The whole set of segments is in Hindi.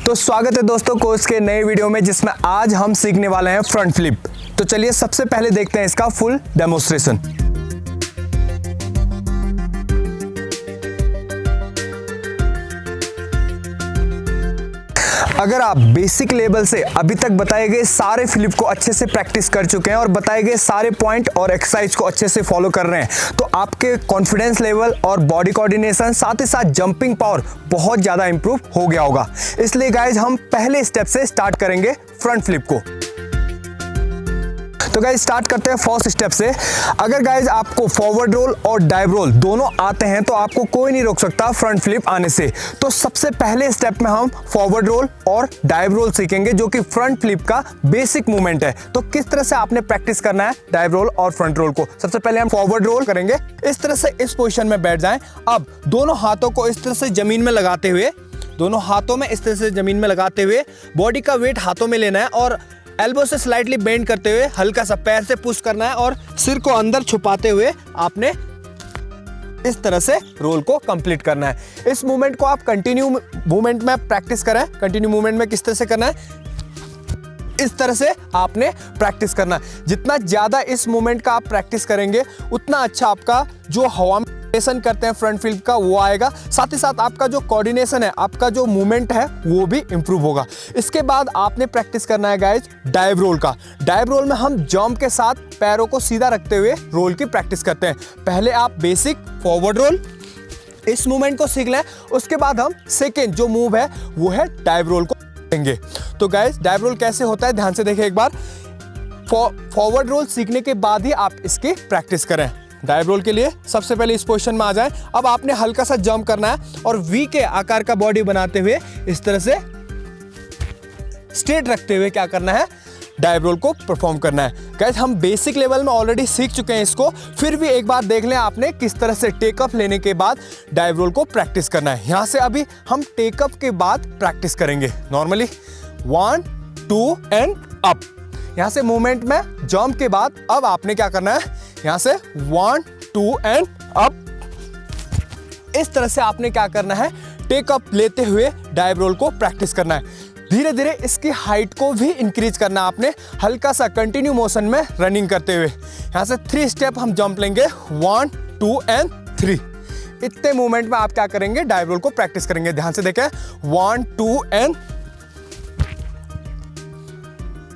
तो स्वागत है दोस्तों कोर्स के नए वीडियो में, जिसमें आज हम सीखने वाले हैं फ्रंट फ्लिप। तो चलिए सबसे पहले देखते हैं इसका फुल डेमोन्स्ट्रेशन। अगर आप बेसिक लेवल से अभी तक बताए गए सारे फ्लिप को अच्छे से प्रैक्टिस कर चुके हैं और बताए गए सारे पॉइंट और एक्सरसाइज को अच्छे से फॉलो कर रहे हैं, तो आपके कॉन्फिडेंस लेवल और बॉडी कोऑर्डिनेशन साथ ही साथ जंपिंग पावर बहुत ज़्यादा इंप्रूव हो गया होगा। इसलिए गाइज हम पहले स्टेप से स्टार्ट करेंगे फ्रंट फ्लिप को। तो गाइज स्टार्ट करते हैं फर्स्ट स्टेप से। अगर गाइज आपको फॉरवर्ड रोल और डाइव रोल दोनों आते हैं तो आपको कोई नहीं रोक सकता फ्रंट फ्लिप आने से। तो सबसे पहले स्टेप में हम फॉरवर्ड रोल और डाइव रोल सीखेंगे, जो कि फ्रंट फ्लिप का बेसिक मूवमेंट है। तो किस तरह से आपने प्रैक्टिस करना है डाइव रोल और फ्रंट रोल को। सबसे पहले हम फॉरवर्ड रोल करेंगे। इस तरह से इस पोजिशन में बैठ जाएं। अब दोनों हाथों को इस तरह से जमीन में लगाते हुए, दोनों हाथों में इस तरह से जमीन में लगाते हुए बॉडी का वेट हाथों में लेना है और एल्बो से स्लाइटली बेंड करते हुए हल्का सा पैर से पुश करना है और सिर को अंदर छुपाते हुए आपने इस तरह से रोल को कंप्लीट करना है। इस मूवमेंट को आप कंटिन्यू मूवमेंट में प्रैक्टिस करें। कंटिन्यू मूवमेंट में किस तरह से करना है, इस तरह से आपने प्रैक्टिस करना है। जितना ज्यादा इस मूवमेंट का आप प्रैक्टिस करेंगे उतना अच्छा आपका जो हवा में करते हैं फ्रंट फ्लिप का वो आएगा। साथ ही साथ आपका जो कोऑर्डिनेशन है, आपका जो मूवमेंट है वो भी इंप्रूव होगा। इसके बाद आपने प्रैक्टिस करना है गाइज डाइव रोल का। डाइव रोल में हम जंप के साथ पैरों को सीधा रखते हुए रोल की प्रैक्टिस करते हैं। पहले आप बेसिक फॉरवर्ड रोल इस मूवमेंट को सीख लें, उसके बाद हम सेकेंड जो मूव है वो है डाइव रोल को सीखेंगे। तो गाइज डाइव रोल कैसे होता है ध्यान से देखिए एक बार। फॉरवर्ड रोल सीखने के बाद ही आप इसकी प्रैक्टिस करें। डाइव रोल के लिए सबसे पहले इस पोजीशन में आ जाएं। अब आपने हल्का सा जंप करना है और वी के आकार का बॉडी बनाते हुए इस तरह से स्ट्रेट रखते हुए क्या करना है, डाइव रोल को परफॉर्म करना है। गाइस हम बेसिक लेवल में ऑलरेडी सीख चुके हैं इसको, फिर भी एक बार देख लें आपने किस तरह से टेकअप लेने के बाद डाइव रोल को प्रैक्टिस करना है। यहां से अभी हम टेकअप के बाद प्रैक्टिस करेंगे। Normally 1 2 and up. यहां से मूवमेंट में जंप के बाद अब आपने क्या करना है, यहां से 1 2 एंड अप। इस तरह से आपने क्या करना है, टेकअप लेते हुए डाइव रोल को प्रैक्टिस करना है। धीरे धीरे इसकी हाइट को भी इंक्रीज करना है आपने, हल्का सा कंटिन्यू मोशन में रनिंग करते हुए। यहां से 3 स्टेप हम जंप लेंगे, 1 2 एंड 3। इतने मूवमेंट में आप क्या करेंगे, डाइव रोल को प्रैक्टिस करेंगे। ध्यान से देखें, 1 2 एंड।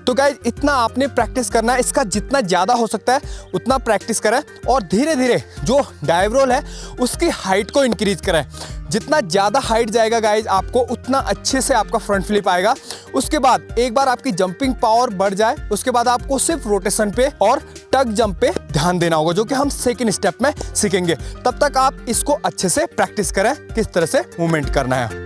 तो गाइस इतना आपने प्रैक्टिस करना है। इसका जितना ज़्यादा हो सकता है उतना प्रैक्टिस करें और धीरे धीरे जो डाइव रोल है उसकी हाइट को इंक्रीज करें। जितना ज़्यादा हाइट जाएगा गाइस आपको उतना अच्छे से आपका फ्रंट फ्लिप आएगा। उसके बाद एक बार आपकी जंपिंग पावर बढ़ जाए, उसके बाद आपको सिर्फ रोटेशन पे और टग जंप पे ध्यान देना होगा, जो कि हम सेकेंड स्टेप में सीखेंगे। तब तक आप इसको अच्छे से प्रैक्टिस करें किस तरह से मूवमेंट करना है।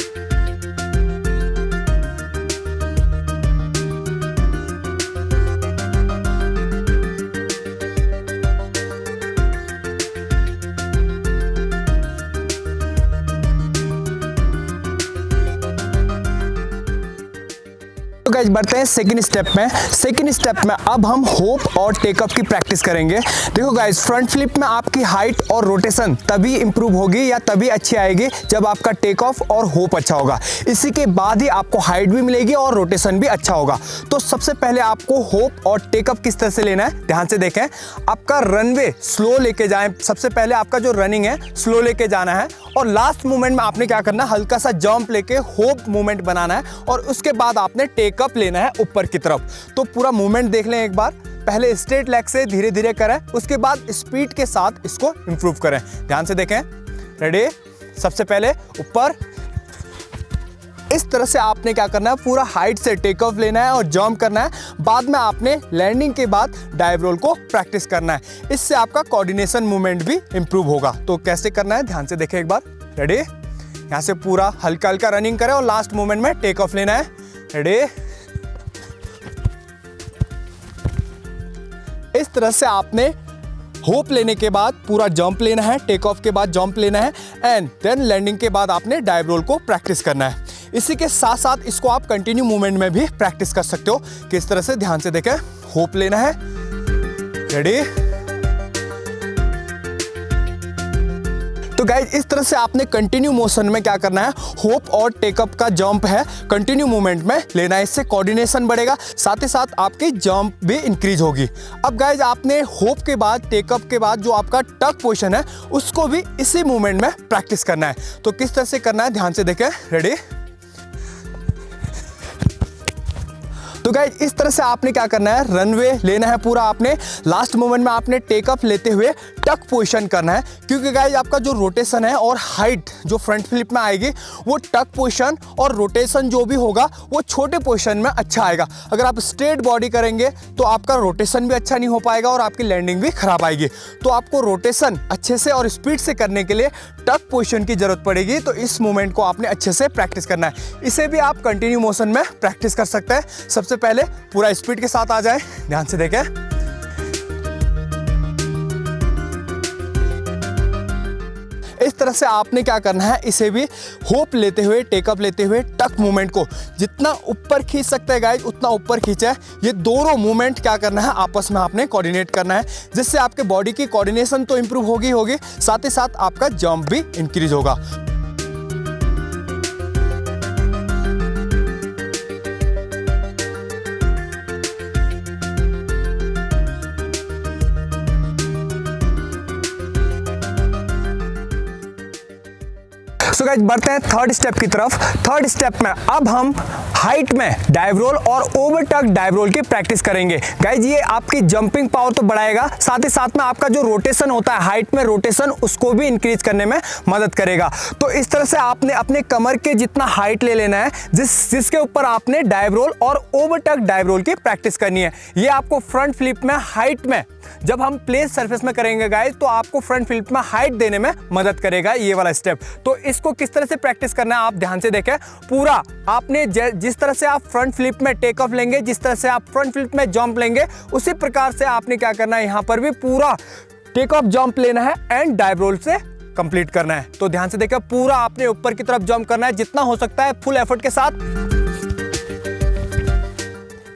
तो गाइस बढ़ते हैं सेकंड स्टेप में। सेकंड स्टेप में अब हम होप और टेकअप की प्रैक्टिस करेंगे। देखो गाइस फ्रंट फ्लिप में आपकी हाइट और रोटेशन तभी इंप्रूव होगी या तभी अच्छी आएगी जब आपका टेक ऑफ और होप अच्छा होगा। इसी के बाद ही आपको हाइट भी मिलेगी और रोटेशन भी अच्छा होगा। तो सबसे पहले आपको होप और टेकअप किस तरह से लेना है ध्यान से देखें। आपका रनवे स्लो लेके जाएं। सबसे पहले आपका जो रनिंग है स्लो लेके जाना है और लास्ट मूवमेंट में आपने क्या करना है, हल्का सा जंप लेके होप मूवमेंट बनाना है और उसके बाद आपने टेकअप लेना है ऊपर की तरफ। तो पूरा मूवमेंट देख लें एक बार। पहले स्ट्रेट लेग से धीरे धीरे करें, उसके बाद स्पीड के साथ इसको इंप्रूव करें। ध्यान से देखें, रेडी। सबसे पहले ऊपर इस तरह से आपने क्या करना है, पूरा हाइट से टेक ऑफ लेना है और जंप करना है। बाद में आपने लैंडिंग के बाद डाइव रोल को प्रैक्टिस करना है। इससे आपका कोऑर्डिनेशन मूवमेंट भी इंप्रूव होगा। तो कैसे करना है ध्यान से देखें एक बार। रेडी, यहां से पूरा हल्का हल्का रनिंग करें और लास्ट मूवमेंट में टेक ऑफ लेना है। रेडी, इस तरह से आपने होप लेने के बाद पूरा जंप लेना है, टेक ऑफ के बाद जंप लेना है एंड देन लैंडिंग के बाद आपने डाइव रोल को प्रैक्टिस करना है। इसी के साथ साथ इसको आप कंटिन्यू मूवमेंट में भी प्रैक्टिस कर सकते हो। किस तरह से ध्यान से देखें, होप लेना है, रेडी। तो गाइज इस तरह से आपने कंटिन्यू मोशन में क्या करना है, होप और टेकअप का जंप है कंटिन्यू मूवमेंट में लेना है। इससे कोऑर्डिनेशन बढ़ेगा, साथ ही साथ आपकी जंप भी इंक्रीज होगी। अब गाइज आपने होप के बाद, टेकअप के बाद जो आपका टक पोजीशन है उसको भी इसी मूवमेंट में प्रैक्टिस करना है। तो किस तरह से करना है ध्यान से देखें। रेडी? तो गाइज इस तरह से आपने क्या करना है, रनवे लेना है पूरा। आपने लास्ट मोमेंट में आपने टेकअप लेते हुए टक पोजीशन करना है, क्योंकि गाइज आपका जो रोटेशन है और हाइट जो फ्रंट फ्लिप में आएगी वो टक पोजीशन और रोटेशन जो भी होगा वो छोटे पोजीशन में अच्छा आएगा। अगर आप स्ट्रेट बॉडी करेंगे तो आपका रोटेशन भी अच्छा नहीं हो पाएगा और आपकी लैंडिंग भी खराब आएगी। तो आपको रोटेशन अच्छे से और स्पीड से करने के लिए टक पोजीशन की जरूरत पड़ेगी। तो इस मूवमेंट को आपने अच्छे से प्रैक्टिस करना है। इसे भी आप कंटिन्यू मोशन में प्रैक्टिस कर सकते हैं। सबसे पहले पूरा स्पीड के साथ आ जाए, ध्यान से देखें। इस तरह से आपने क्या करना है, इसे भी होप लेते हुए, टेकअप लेते हुए टक मूवमेंट को जितना ऊपर खींच सकते हैं गाइज उतना ऊपर खींचे। ये दोनों मूवमेंट क्या करना है, आपस में आपने कोऑर्डिनेट करना है, जिससे आपके बॉडी की कोऑर्डिनेशन तो इंप्रूव होगी, साथ ही साथ आपका जंप भी इंक्रीज होगा। सो गाइस बढ़ते हैं थर्ड स्टेप की तरफ। थर्ड स्टेप में अब हम हाइट में डाइव रोल और ओवरटक डाइव रोल की प्रैक्टिस करेंगे। गाइज ये आपकी जंपिंग पावर तो बढ़ाएगा, साथ ही साथ में आपका जो रोटेशन होता है हाइट में रोटेशन, उसको भी इंक्रीज करने में मदद करेगा। तो इस तरह से आपने अपने कमर के जितना हाइट ले लेना है, जिसके ऊपर आपने डाइव रोल और ओवरटक डाइव रोल की प्रैक्टिस करनी है। ये आपको फ्रंट फ्लिप में हाइट में, जब हम प्लेन सरफेस में करेंगे गाइज, तो आपको फ्रंट फ्लिप में हाइट देने में मदद करेगा ये वाला स्टेप। तो इसको किस तरह से प्रैक्टिस करना है आप ध्यान से देखें। पूरा आपने जिस तरह से आप फ्रंट फ्लिप में टेक ऑफ लेंगे, जिस तरह से आप फ्रंट फ्लिप में जंप लेंगे, उसी प्रकार से आपने क्या करना है, यहां पर भी पूरा टेक ऑफ जंप लेना है एंड डाइव रोल से कंप्लीट करना है। तो ध्यान से देखें, पूरा आपने ऊपर की तरफ जंप करना है जितना हो सकता है फुल एफर्ट के साथ।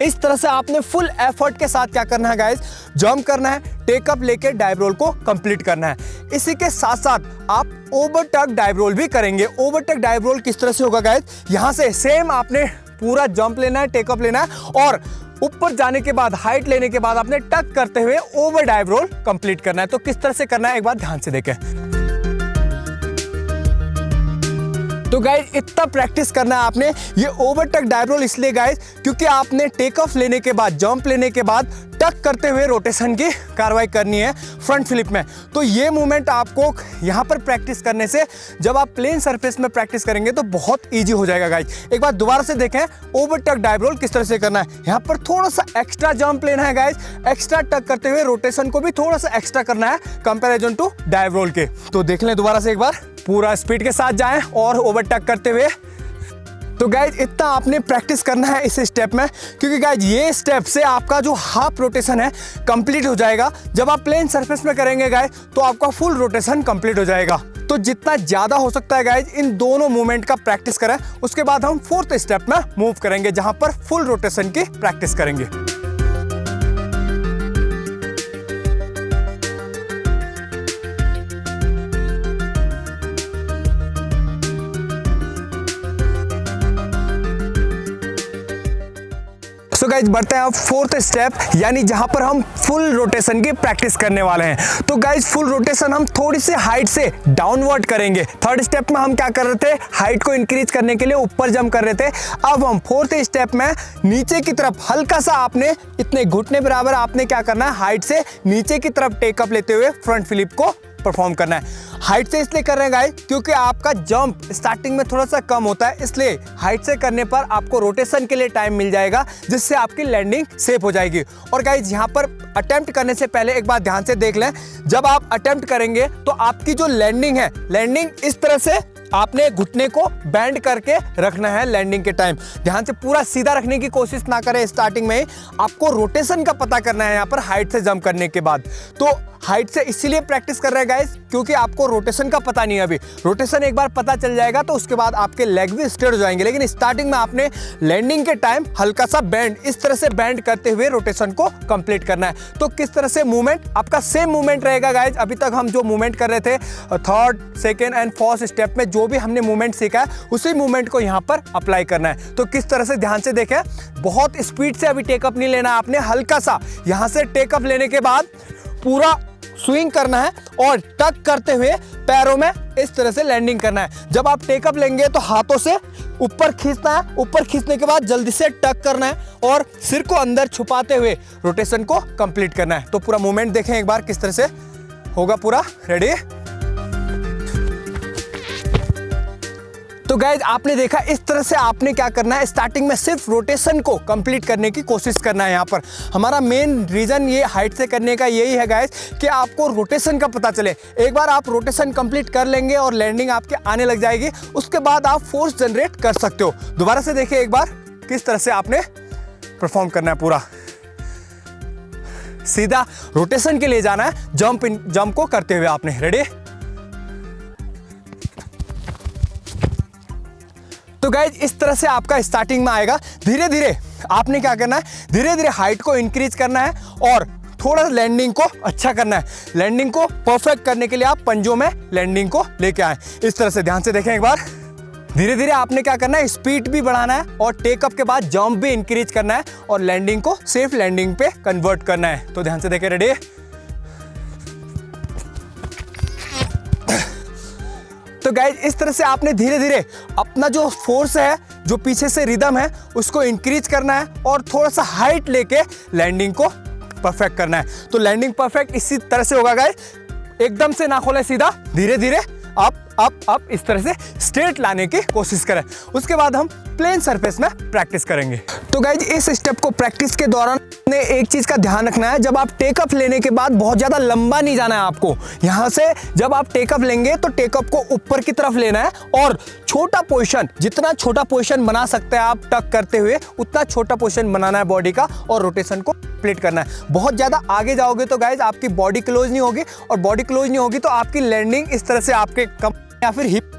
इस तरह से आपने फुल एफर्ट के साथ क्या करना है गाइस, जंप करना है, टेकअप लेके डाइव रोल को कंप्लीट करना है। इसी के साथ साथ आप ओवरटक डाइव रोल भी करेंगे। ओवरटक डाइव रोल किस तरह से होगा गाइस, यहां से सेम आपने पूरा जंप लेना है, टेकअप लेना है और ऊपर जाने के बाद हाइट लेने के बाद आपने टक करते हुए ओवर डाइव रोल कंप्लीट करना है। तो किस तरह से करना है एक बार ध्यान से देखें। तो गाइज इतना प्रैक्टिस करना है आपने। ये ओवरटक डाइव रोल इसलिए गाइज क्योंकि आपने टेक ऑफ लेने के बाद, जंप लेने के बाद टक करते हुए रोटेशन की कार्रवाई करनी है फ्रंट फ्लिप में। तो ये मूवमेंट आपको यहाँ पर प्रैक्टिस करने से, जब आप प्लेन सरफेस में प्रैक्टिस करेंगे तो बहुत ईजी हो जाएगा गाइज। एक बार दोबारा से देखें ओवरटक डाइव रोल किस तरह से करना है। यहाँ पर थोड़ा सा एक्स्ट्रा जंप लेना है गाइज, एक्स्ट्रा टक करते हुए रोटेशन को भी थोड़ा सा एक्स्ट्रा करना है कंपेरिजन टू डाइव रोल के। तो देख लें दोबारा से एक बार, पूरा स्पीड के साथ जाएं और ओवरटक करते हुए। तो गाइज इतना आपने प्रैक्टिस करना है इस स्टेप में, क्योंकि गाइज ये स्टेप से आपका जो हाफ रोटेशन है कंप्लीट हो जाएगा। जब आप प्लेन सरफेस में करेंगे गाइज तो आपका फुल रोटेशन कंप्लीट हो जाएगा। तो जितना ज़्यादा हो सकता है गाइज इन दोनों मूवमेंट का प्रैक्टिस करें। उसके बाद हम फोर्थ स्टेप में मूव करेंगे जहां पर फुल रोटेशन की प्रैक्टिस करेंगे। तो गाइज बढ़ते हैं अब फोर्थ स्टेप, यानी जहां पर हम फुल रोटेशन की प्रैक्टिस करने वाले हैं। तो गाइज फुल रोटेशन हम थोड़ी सी हाइट से डाउनवर्ड करेंगे। थर्ड स्टेप में हम क्या कर रहे थे, हाइट को इंक्रीज करने के लिए ऊपर जंप कर रहे थे। अब हम फोर्थ स्टेप में नीचे की तरफ हल्का सा आपने इतने घुटने बराबर आपने क्या करना है, हाइट से नीचे की तरफ टेकअप लेते हुए फ्रंट फ्लिप को परफॉर्म करना है। हाइट से इसलिए कर रहे हैं गाइस क्योंकि आपका जंप स्टार्टिंग में थोड़ा सा कम होता है, इसलिए हाइट से करने पर आपको रोटेशन के लिए टाइम मिल जाएगा, जिससे आपकी लैंडिंग सेफ हो जाएगी। और गाइस यहाँ पर अटेम्प्ट करने से पहले एक बात ध्यान से देख लें, जब आप अटेम्प्ट करेंगे तो आपकी जो लैंडिंग है, लैंडिंग इस तरह से आपने घुटने को बेंड करके रखना है। लैंडिंग के टाइम ध्यान से पूरा सीधा रखने की कोशिश ना करें। स्टार्टिंग में आपको रोटेशन का पता करना है यहाँ पर हाइट से जंप करने के बाद। तो हाइट से इसीलिए प्रैक्टिस कर रहे हैं गाइस क्योंकि आपको रोटेशन का पता नहीं है। अभी रोटेशन एक बार पता चल जाएगा तो उसके बाद आपके लेग भी स्ट्रेट हो जाएंगे, लेकिन स्टार्टिंग में आपने लैंडिंग के टाइम हल्का सा बैंड, इस तरह से बैंड करते हुए रोटेशन को कंप्लीट करना है। तो किस तरह से मूवमेंट, आपका सेम मूवमेंट रहेगा गाइज। अभी तक हम जो मूवमेंट कर रहे थे third, second and fourth step में जो भी हमने मूवमेंट सीखा है उसी मूवमेंट को यहाँ पर अप्लाई करना है। तो किस तरह से, ध्यान से देखें, बहुत स्पीड से अभी टेकअप नहीं लेना है आपने, हल्का सा यहाँ से टेकअप लेने के बाद पूरा स्विंग करना है और टक करते हुए पैरों में इस तरह से लैंडिंग करना है। जब आप टेकअप लेंगे तो हाथों से ऊपर खींचना है, ऊपर खींचने के बाद जल्दी से टक करना है और सिर को अंदर छुपाते हुए रोटेशन को कंप्लीट करना है। तो पूरा मूवमेंट देखें एक बार किस तरह से होगा पूरा। रेडी? तो गाइज आपने देखा इस तरह से आपने क्या करना है, स्टार्टिंग में सिर्फ रोटेशन को कंप्लीट करने की कोशिश करना है। यहाँ पर हमारा मेन रीजन ये हाइट से करने का यही है गाइज कि आपको रोटेशन का पता चले। एक बार आप रोटेशन कंप्लीट कर लेंगे और लैंडिंग आपके आने लग जाएगी, उसके बाद आप फोर्स जनरेट कर सकते हो। दोबारा से देखिए एक बार किस तरह से आपने परफॉर्म करना है। पूरा सीधा रोटेशन के लिए जाना है, जंप को करते हुए आपने। रेडी? तो गाइज इस तरह से आपका स्टार्टिंग में आएगा। धीरे धीरे आपने क्या करना है, धीरे धीरे हाइट को इंक्रीज करना है और थोड़ा लैंडिंग को अच्छा करना है। लैंडिंग को परफेक्ट करने के लिए आप पंजों में लैंडिंग को लेके आए इस तरह से। ध्यान से देखें एक बार। धीरे धीरे आपने क्या करना है, स्पीड भी बढ़ाना है और टेकअप के बाद जंप भी इंक्रीज करना है और लैंडिंग को सेफ लैंडिंग पे कन्वर्ट करना है। तो ध्यान से देखें। रेडी? तो गाइज इस तरह से आपने धीरे धीरे अपना जो फोर्स है, जो पीछे से रिदम है, उसको इंक्रीज करना है और थोड़ा सा हाइट लेके लैंडिंग को परफेक्ट करना है। तो लैंडिंग परफेक्ट इसी तरह से होगा गाइज। एकदम से ना खोले, सीधा धीरे धीरे अप इस तरह से स्ट्रेट लाने की कोशिश करें। उसके बाद हम प्लेन सरफेस में प्रैक्टिस करेंगे। तो गाइज इस स्टेप को प्रैक्टिस के दौरान एक चीज का ध्यान रखना है, जब आप टेकअप लेने के बाद बहुत ज्यादा लंबा नहीं जाना है आपको। यहां से जब आप टेकअप लेंगे तो टेकअप को ऊपर की तरफ लेना है और छोटा पोजीशन, जितना छोटा पोजीशन बना सकते हैं आप टक करते हुए, उतना छोटा पोजीशन बनाना है बॉडी का और रोटेशन को कंप्लीट करना है। बहुत ज्यादा आगे जाओगे तो गाइज आपकी बॉडी क्लोज नहीं होगी और बॉडी क्लोज नहीं होगी तो आपकी लैंडिंग इस तरह से आपके कम या फिर हिप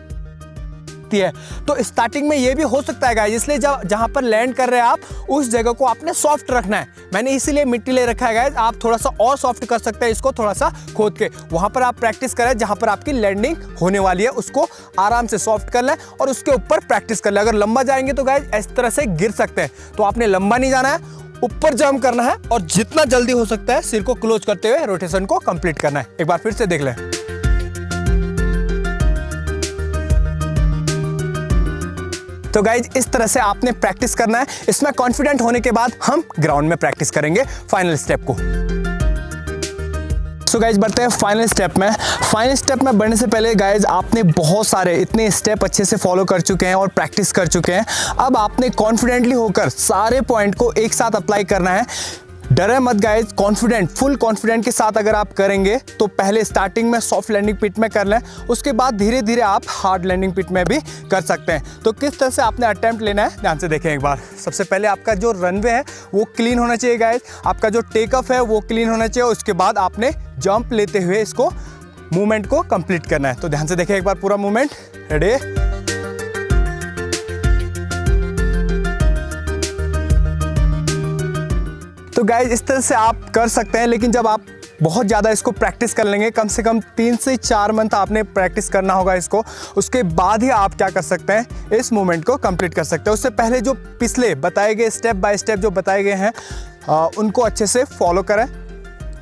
है। तो स्टार्टिंग में ये भी हो सकता है गाइस, इसलिए जहां पर लैंड कर रहे हैं आप उस जगह को आपने सॉफ्ट रखना है। मैंने इसीलिए मिट्टी ले रखा है गाइस, आप थोड़ा सा और सॉफ्ट कर सकते हैं इसको, थोड़ा सा खोद के। वहां पर आप प्रैक्टिस करें जहां पर आपकी लैंडिंग होने वाली है, उसको आराम से सॉफ्ट कर लें और उसके ऊपर प्रैक्टिस कर लें। अगर लंबा जाएंगे तो गाइस इस तरह से गिर सकते हैं, तो आपने लंबा नहीं जाना है, ऊपर जंप करना है और जितना जल्दी हो सकता है सिर को क्लोज करते हुए रोटेशन को कंप्लीट करना है। एक बार फिर से देख लें। तो गाइज इस तरह से आपने प्रैक्टिस करना है। इसमें कॉन्फिडेंट होने के बाद हम ग्राउंड में प्रैक्टिस करेंगे फाइनल स्टेप को। सो गाइज बढ़ते हैं फाइनल स्टेप में। फाइनल स्टेप में बढ़ने से पहले गाइज आपने बहुत सारे इतने स्टेप अच्छे से फॉलो कर चुके हैं और प्रैक्टिस कर चुके हैं। अब आपने कॉन्फिडेंटली होकर सारे पॉइंट को एक साथ अप्लाई करना है। डरे मत गाइज, कॉन्फिडेंट, फुल कॉन्फिडेंट के साथ अगर आप करेंगे तो पहले स्टार्टिंग में सॉफ्ट लैंडिंग पिट में कर लें, उसके बाद धीरे धीरे आप हार्ड लैंडिंग पिट में भी कर सकते हैं। तो किस तरह से आपने अटेम्प्ट लेना है ध्यान से देखें एक बार। सबसे पहले आपका जो रनवे है वो क्लीन होना चाहिए गाइज, आपका जो टेकअप है वो क्लीन होना चाहिए। उसके बाद आपने जंप लेते हुए इसको मूवमेंट को कंप्लीट करना है। तो ध्यान से देखें एक बार पूरा मूवमेंट। रेडी? तो गाइज इस तरह से आप कर सकते हैं, लेकिन जब आप बहुत ज़्यादा इसको प्रैक्टिस कर लेंगे, कम से कम 3 से 4 मंथ आपने प्रैक्टिस करना होगा इसको, उसके बाद ही आप क्या कर सकते हैं, इस मूवमेंट को कंप्लीट कर सकते हैं। उससे पहले जो पिछले बताए गए स्टेप बाय स्टेप जो बताए गए हैं उनको अच्छे से फॉलो करें,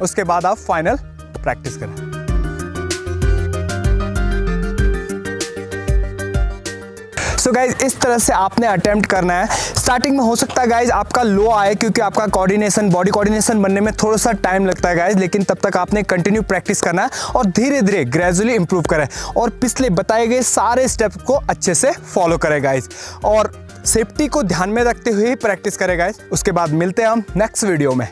उसके बाद आप फाइनल प्रैक्टिस करें। सो गाइज इस तरह से आपने अटेम्प्ट करना है। स्टार्टिंग में हो सकता है गाइज आपका लो आए, क्योंकि आपका कोऑर्डिनेशन, बॉडी कोऑर्डिनेशन बनने में थोड़ा सा टाइम लगता है गाइज, लेकिन तब तक आपने कंटिन्यू प्रैक्टिस करना है और धीरे धीरे ग्रेजुअली इंप्रूव करें और पिछले बताए गए सारे स्टेप को अच्छे से फॉलो करें गाइज और सेफ्टी को ध्यान में रखते हुए ही प्रैक्टिस करें गाइज। उसके बाद मिलते हैं हम नेक्स्ट वीडियो में।